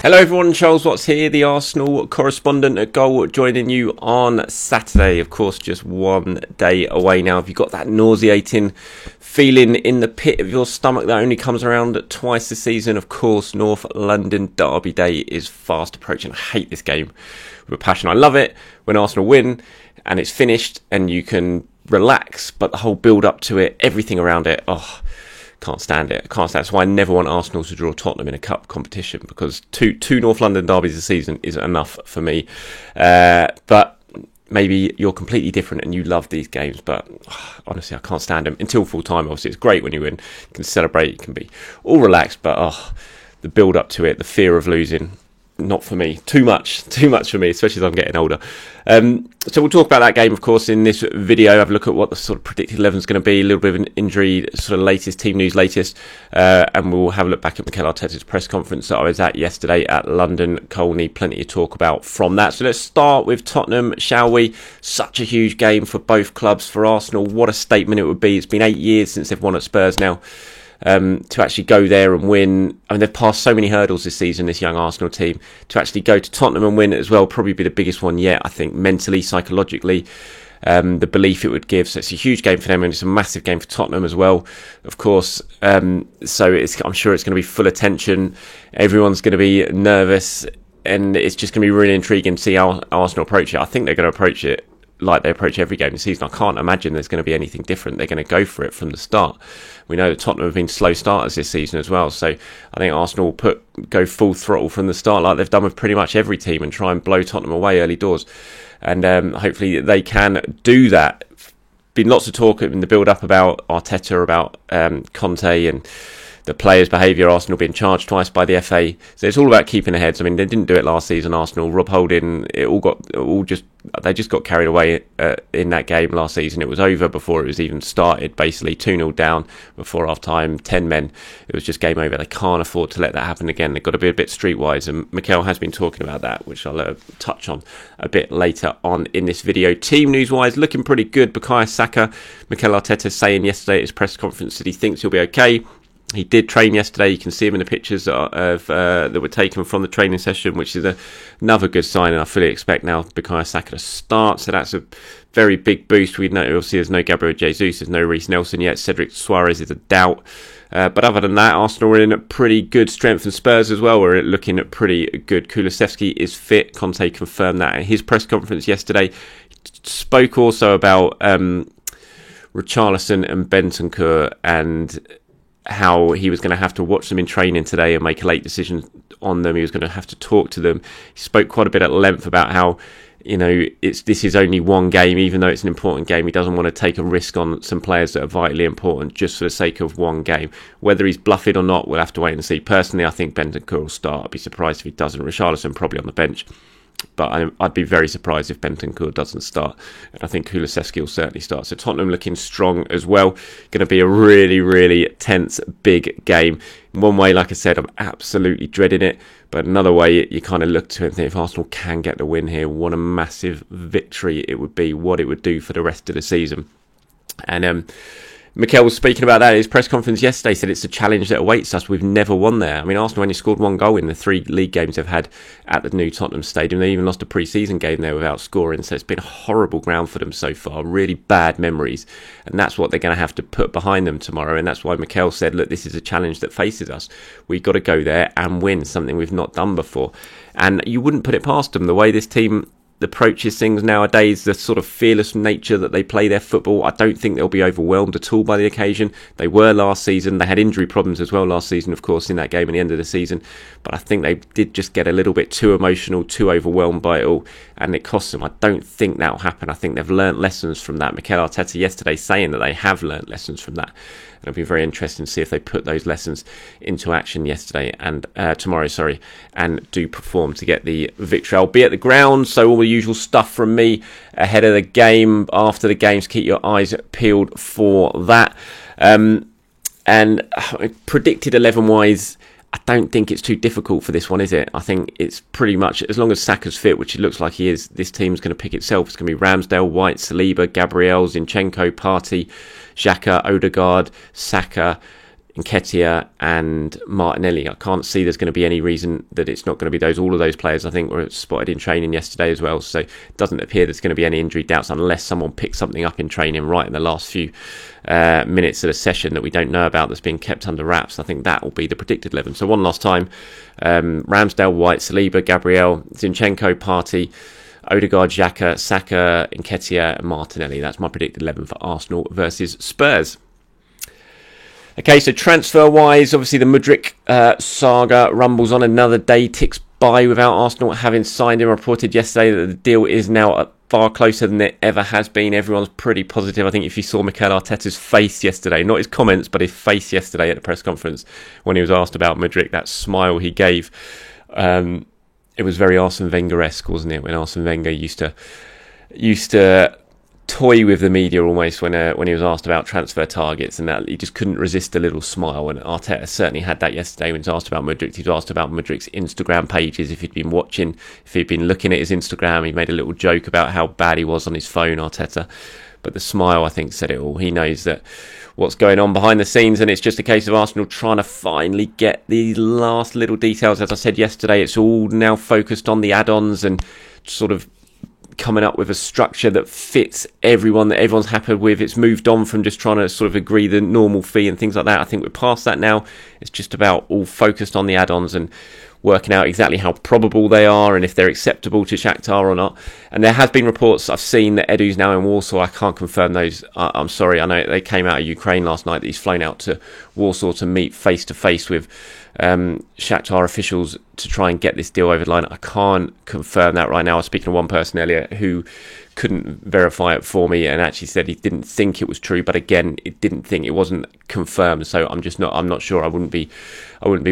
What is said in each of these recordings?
Hello everyone, Charles Watts here, the Arsenal correspondent at Goal, joining you on Saturday. Of course, just one day away now. Have you got that nauseating feeling in the pit of your stomach that only comes around twice a season? Of course, North London Derby Day is fast approaching. I hate this game with a passion. I love it when Arsenal win and it's finished and you can relax, but the whole build up to it, everything around it, can't stand it. That's why I never want Arsenal to draw Tottenham in a cup competition, because two North London derbies a season is enough for me. But maybe you're completely different and you love these games, but honestly, I can't stand them until full time. Obviously, it's great when you win. You can celebrate, you can be all relaxed, but the build up to it, the fear of losing, not for me. Too much for me, especially as I'm getting older. So we'll talk about that game, of course, in this video. Have a look at what the sort of predicted 11 is going to be, a little bit of an injury, sort of latest team news, and we'll have a look back at Mikel Arteta's press conference that I was at yesterday at London Colney. Plenty to talk about from that. So let's start with Tottenham, shall we? Such a huge game for both clubs. For Arsenal, what a statement it would be. It's been 8 years since they've won at Spurs now. To actually go there and win. I mean, they've passed so many hurdles this season, this young Arsenal team. To actually go to Tottenham and win it as well, probably be the biggest one yet, I think, mentally, psychologically, the belief it would give. So it's a huge game for them, and it's a massive game for Tottenham as well, of course. So I'm sure it's going to be full of tension. Everyone's going to be nervous, and it's just going to be really intriguing to see how Arsenal approach it. I think they're going to approach it like they approach every game this season. I can't imagine there's going to be anything different. They're going to go for it from the start. We know that Tottenham have been slow starters this season as well, so I think Arsenal will go full throttle from the start like they've done with pretty much every team and try and blow Tottenham away early doors, and hopefully they can do that. Been lots of talk in the build-up about Arteta, about Conte and the players' behaviour. Arsenal being charged twice by the FA, so it's all about keeping their heads. I mean, they didn't do it last season. Arsenal, Rob Holding, they just got carried away in that game last season. It was over before it was even started. Basically, 2-0 down before half time, 10 men. It was just game over. They can't afford to let that happen again. They've got to be a bit streetwise, and Mikel has been talking about that, which I'll touch on a bit later on in this video. Team news-wise, looking pretty good. Bukayo Saka, Mikel Arteta saying yesterday at his press conference that he thinks he'll be okay. He did train yesterday. You can see him in the pictures that were taken from the training session, which is another good sign. And I fully expect now Bukayo Saka to start. So that's a very big boost. We know obviously there's no Gabriel Jesus, there's no Reece Nelson yet. Cedric Suarez is a doubt. But other than that, Arsenal are in a pretty good strength, and Spurs as well. We're looking at pretty good. Kulusevski is fit. Conte confirmed that at his press conference yesterday. He spoke also about Richarlison and Bentancur and how he was going to have to watch them in training today and make a late decision on them. He was going to have to talk to them. He spoke quite a bit at length about how, this is only one game, even though it's an important game. He doesn't want to take a risk on some players that are vitally important just for the sake of one game. Whether he's bluffing or not, we'll have to wait and see. Personally, I think Bentancur will start. I'd be surprised if he doesn't. Richarlison probably on the bench, but I'd be very surprised if Bentancur doesn't start. And I think Kulusevski will certainly start. So Tottenham looking strong as well. Going to be a really, really tense, big game. In one way, like I said, I'm absolutely dreading it. But another way, you kind of look to it and think, if Arsenal can get the win here, what a massive victory it would be. What it would do for the rest of the season. And Mikel was speaking about that at his press conference yesterday. Said it's a challenge that awaits us. We've never won there. I mean, Arsenal only scored one goal in the 3 league games they've had at the new Tottenham Stadium. They even lost a pre-season game there without scoring. So it's been a horrible ground for them so far. Really bad memories. And that's what they're going to have to put behind them tomorrow. And that's why Mikel said, look, this is a challenge that faces us. We've got to go there and win, something we've not done before. And you wouldn't put it past them. The way this team approaches things nowadays, the sort of fearless nature that they play their football, I don't think they'll be overwhelmed at all by the occasion. They were last season. They had injury problems as well last season, of course, in that game at the end of the season. But I think they did just get a little bit too emotional, too overwhelmed by it all, and it cost them. I don't think that'll happen. I think they've learnt lessons from that. Mikel Arteta yesterday saying that they have learnt lessons from that. And it'll be very interesting to see if they put those lessons into action tomorrow, and do perform to get the victory. I'll be at the ground, so all the usual stuff from me ahead of the game, after the games. Keep your eyes peeled for that. And predicted 11-wise, I don't think it's too difficult for this one, is it? I think it's pretty much, as long as Saka's fit, which it looks like he is, this team's going to pick itself. It's going to be Ramsdale, White, Saliba, Gabriel, Zinchenko, Partey, Xhaka, Odegaard, Saka. Nketiah and Martinelli. I can't see there's going to be any reason that it's not going to be all of those players I think were spotted in training yesterday as well. So it doesn't appear there's going to be any injury doubts unless someone picks something up in training right in the last few minutes of the session that we don't know about that's being kept under wraps. I think that will be the predicted 11. So one last time, Ramsdale, White, Saliba, Gabriel, Zinchenko, Partey, Odegaard, Xhaka, Saka, Nketiah and Martinelli. That's my predicted 11 for Arsenal versus Spurs. Okay, so transfer-wise, obviously the Mudryk saga rumbles on. Another day ticks by without Arsenal having signed him. Reported yesterday that the deal is now far closer than it ever has been. Everyone's pretty positive. I think if you saw Mikel Arteta's face yesterday, not his comments, but his face yesterday at the press conference when he was asked about Mudryk, that smile he gave, it was very Arsene Wenger-esque, wasn't it? When Arsene Wenger used to toy with the media almost when he was asked about transfer targets, and that he just couldn't resist a little smile. And Arteta certainly had that yesterday when he was asked about Mudryk. He was asked about Mudryk's Instagram pages, if he'd been watching, if he'd been looking at his Instagram. He made a little joke about how bad he was on his phone, Arteta. But the smile, I think, said it all. He knows that what's going on behind the scenes, and it's just a case of Arsenal trying to finally get these last little details. As I said yesterday, it's all now focused on the add-ons and sort of coming up with a structure that fits everyone, that everyone's happy with. It's moved on from just trying to sort of agree the normal fee and things like that. I think we're past that now. It's just about all focused on the add-ons and working out exactly how probable they are and if they're acceptable to Shakhtar or not. And there has been reports I've seen that Edu's now in Warsaw. I can't confirm those. I'm sorry. I know they came out of Ukraine last night that he's flown out to Warsaw to meet face-to-face with Shakhtar officials to try and get this deal over the line. I can't confirm that right now. I was speaking to one person earlier who couldn't verify it for me and actually said he didn't think it was true, but again, it wasn't confirmed. So I'm not sure. I wouldn't be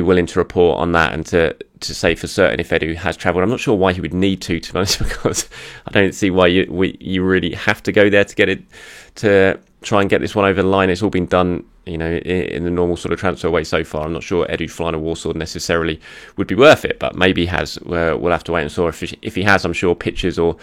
willing to report on that and to say for certain if Edu has travelled. I'm not sure why he would need to be honest, because I don't see why you really have to go there to get it, to try and get this one over the line. It's all been done, in the normal sort of transfer way so far. I'm not sure Edu flying to Warsaw necessarily would be worth it, but maybe he has. We'll have to wait and see. If he has, I'm sure pictures or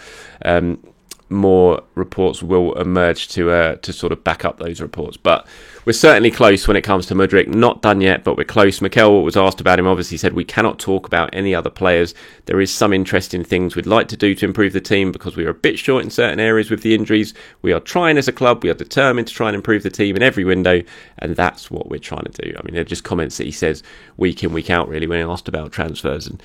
more reports will emerge to sort of back up those reports. But we're certainly close when it comes to Mudryk. Not done yet, but we're close. Mikel was asked about him, obviously said we cannot talk about any other players. There is some interesting things we'd like to do to improve the team because we are a bit short in certain areas with the injuries. We are trying as a club. We are determined to try and improve the team in every window, and that's what we're trying to do. I mean, they're just comments that he says week in, week out, really, when asked about transfers. And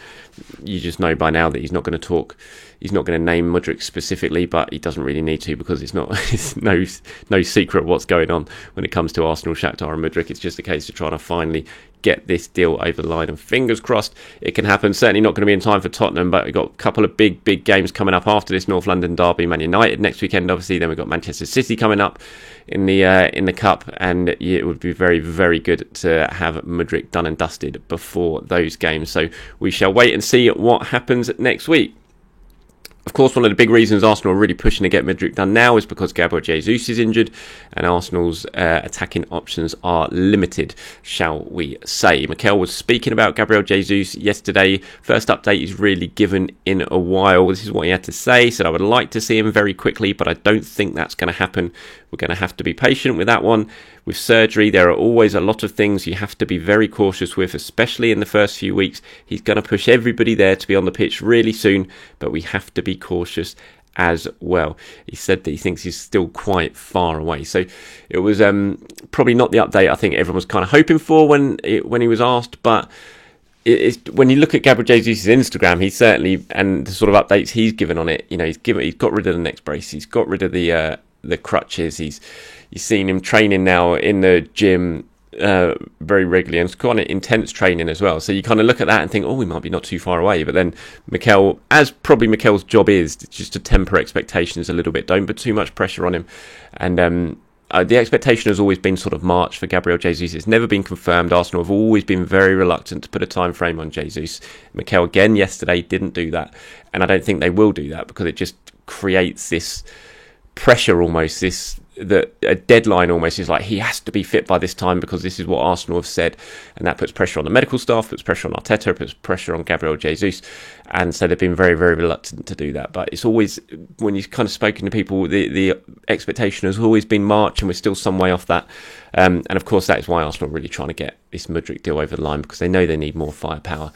you just know by now that he's not going to talk. He's not going to name Mudryk specifically, but he doesn't really need to because it's no secret what's going on when it comes to Arsenal, Shakhtar and Mudryk. It's just a case of trying to finally get this deal over the line, and fingers crossed it can happen. Certainly not going to be in time for Tottenham, but we've got a couple of big games coming up after this North London derby. Man United next weekend, obviously. Then we've got Manchester City coming up in the cup, and it would be very, very good to have Mudryk done and dusted before those games. So we shall wait and see what happens next week. Of course, one of the big reasons Arsenal are really pushing to get Mudryk done now is because Gabriel Jesus is injured and Arsenal's attacking options are limited, shall we say. Mikel was speaking about Gabriel Jesus yesterday. First update he's really given in a while. This is what he had to say. He said, I would like to see him very quickly, but I don't think that's going to happen. We're going to have to be patient with that one. With surgery, there are always a lot of things you have to be very cautious with, especially in the first few weeks. He's going to push everybody there to be on the pitch really soon, but we have to be cautious as well. He said that he thinks he's still quite far away. So it was probably not the update I think everyone was kind of hoping for when he was asked, but when you look at Gabriel Jesus' Instagram, he's certainly, and the sort of updates he's given on it, he's got rid of the neck brace, he's got rid of the crutches, you've seen him training now in the gym very regularly, and it's quite an intense training as well. So you kind of look at that and think, we might be not too far away. But then Mikel, as probably Mikel's job is, just to temper expectations a little bit. Don't put too much pressure on him. And the expectation has always been sort of March for Gabriel Jesus. It's never been confirmed. Arsenal have always been very reluctant to put a time frame on Jesus. Mikel again yesterday didn't do that, and I don't think they will do that because it just creates this pressure almost, a deadline almost. Is like he has to be fit by this time because this is what Arsenal have said, and that puts pressure on the medical staff, puts pressure on Arteta, puts pressure on Gabriel Jesus, and so they've been very, very reluctant to do that. But it's always, when you've kind of spoken to people, the expectation has always been March, and we're still some way off that. And of course, that is why Arsenal are really trying to get this Mudryk deal over the line, because they know they need more firepower.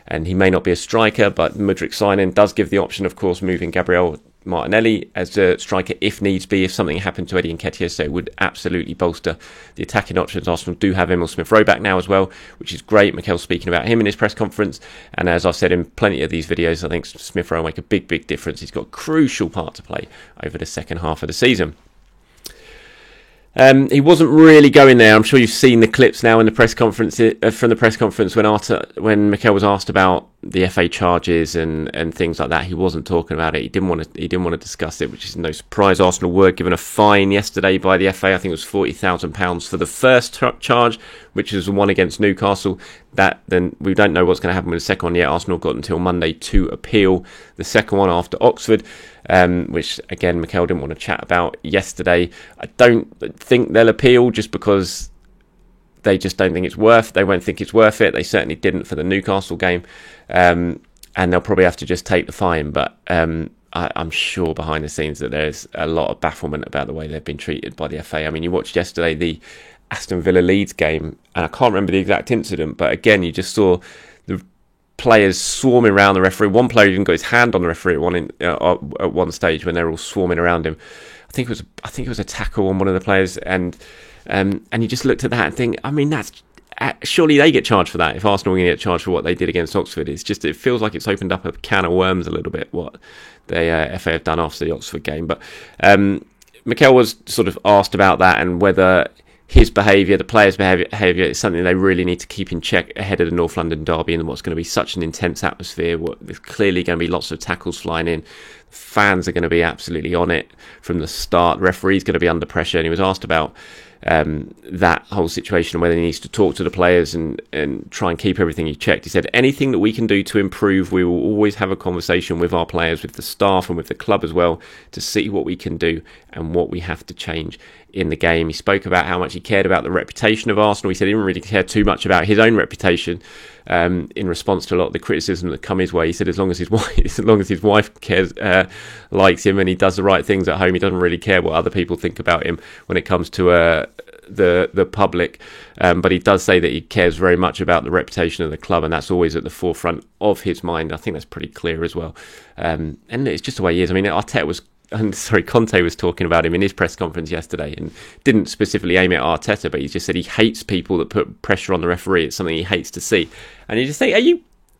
And he may not be a striker, but Mudryk signing does give the option, of course, moving Gabriel Martinelli as a striker if needs be, if something happened to Eddie Nketiah, so it would absolutely bolster the attacking options. Arsenal do have Emil Smith-Rowe back now as well, which is great. Mikel's speaking about him in his press conference, and as I've said in plenty of these videos, I think Smith-Rowe will make a big difference. He's got a crucial part to play over the second half of the season. He wasn't really going there. I'm sure you've seen the clips now in the press conference from the press conference when Mikel was asked about the FA charges and things like that. He wasn't talking about it. He didn't want to discuss it, which is no surprise. Arsenal were given a fine yesterday by the FA. I think it was £40,000 for the first charge, which is the one against Newcastle. Then we don't know what's going to happen with the second one yet. Arsenal got until Monday to appeal the second one after Oxford, which again Mikel didn't want to chat about yesterday. I don't think they'll appeal just because they just don't think it's worth. They won't think it's worth it. They certainly didn't for the Newcastle game, and they'll probably have to just take the fine. But I'm sure behind the scenes that there's a lot of bafflement about the way they've been treated by the FA. I mean, you watched yesterday the Aston Villa Leeds game, and I can't remember the exact incident, but again, you just saw the players swarming around the referee. One player even got his hand on the referee at one stage when they were all swarming around him. I think it was a tackle on one of the players, and you just looked at that and think, I mean, that's surely they get charged for that. If Arsenal are going to get charged for what they did against Oxford, it feels like it's opened up a can of worms a little bit, what the FA have done after the Oxford game. But Mikel was sort of asked about that and whether his behaviour, the players' behaviour, is something they really need to keep in check ahead of the North London derby and what's going to be such an intense atmosphere. There's clearly going to be lots of tackles flying in. Fans are going to be absolutely on it from the start. Referee's going to be under pressure, and he was asked about that whole situation and whether he needs to talk to the players and try and keep everything he checked. He said, anything that we can do to improve, we will always have a conversation with our players, with the staff and with the club as well, to see what we can do and what we have to change in the game. He spoke about how much he cared about the reputation of Arsenal. He said he didn't really care too much about his own reputation in response to a lot of the criticism that come his way. He said as long as his wife cares, likes him, and he does the right things at home, he doesn't really care what other people think about him when it comes to the public. But he does say that he cares very much about the reputation of the club, and that's always at the forefront of his mind. I think that's pretty clear as well. And it's just the way he is. I mean, Conte was talking about him in his press conference yesterday and didn't specifically aim at Arteta, but he just said he hates people that put pressure on the referee. It's something he hates to see. And you just think,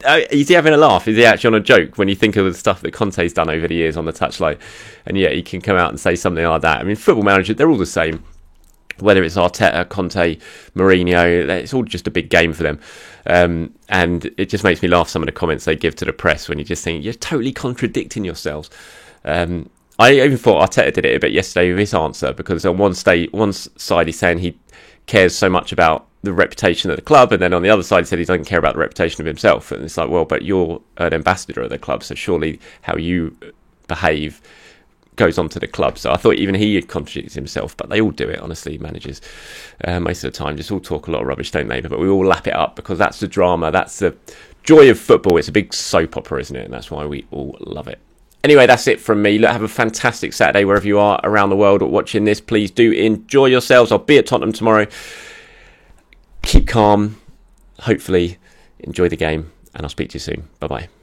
is he having a laugh? Is he actually on a joke when you think of the stuff that Conte's done over the years on the touchline? And yet he can come out and say something like that. I mean, football managers, they're all the same. Whether it's Arteta, Conte, Mourinho, it's all just a big game for them. And it just makes me laugh, some of the comments they give to the press when you just think, you're totally contradicting yourselves. I even thought Arteta did it a bit yesterday with his answer, because on one side he's saying he cares so much about the reputation of the club, and then on the other side he said he doesn't care about the reputation of himself. And it's like, well, but you're an ambassador of the club, so surely how you behave goes on to the club. So I thought even he had contradicted himself, but they all do it, honestly, managers. Most of the time just all talk a lot of rubbish, don't they? But we all lap it up because that's the drama, that's the joy of football. It's a big soap opera, isn't it? And that's why we all love it. Anyway, that's it from me. Look, have a fantastic Saturday wherever you are around the world watching this. Please do enjoy yourselves. I'll be at Tottenham tomorrow. Keep calm. Hopefully enjoy the game, and I'll speak to you soon. Bye-bye.